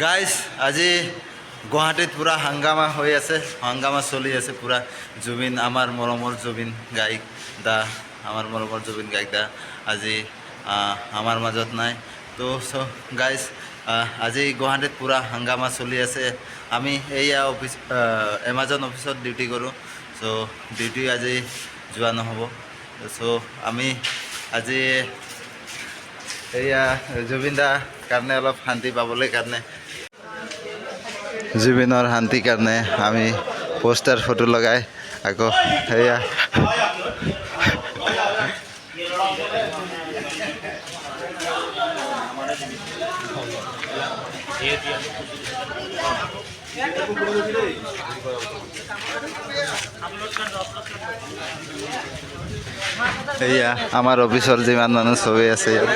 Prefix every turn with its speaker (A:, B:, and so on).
A: Guys আজি গুৱাহাটীত পূৰা হাংগামা হৈ আছে, হাংগামা চলি আছে পূৰা। জুবিন, আমাৰ মৰমৰ জুবিন গায়ক দা, আমাৰ মৰমৰ জুবিন গায়ক দা আজি আমাৰ মাজত নাই। তো গাইজ আজি গুৱাহাটীত পূৰা হাংগামা চলি আছে। আমি এইয়া অফিচ এমাজন অফিচত ডিউটি কৰোঁ। চ' ডিউটি আজি যোৱা নহ'ব। চ' আমি আজি এইয়া জুবিন দাৰ কাৰণে অলপ শান্তি পাবলৈ কাৰণে, জুবিনৰ শান্তিৰ কাৰণে আমি পোষ্টাৰ ফটো লগাই আকৌ সেয়া এয়া আমাৰ অফিচৰ যিমান মানুহ চবেই আছে ইয়াত।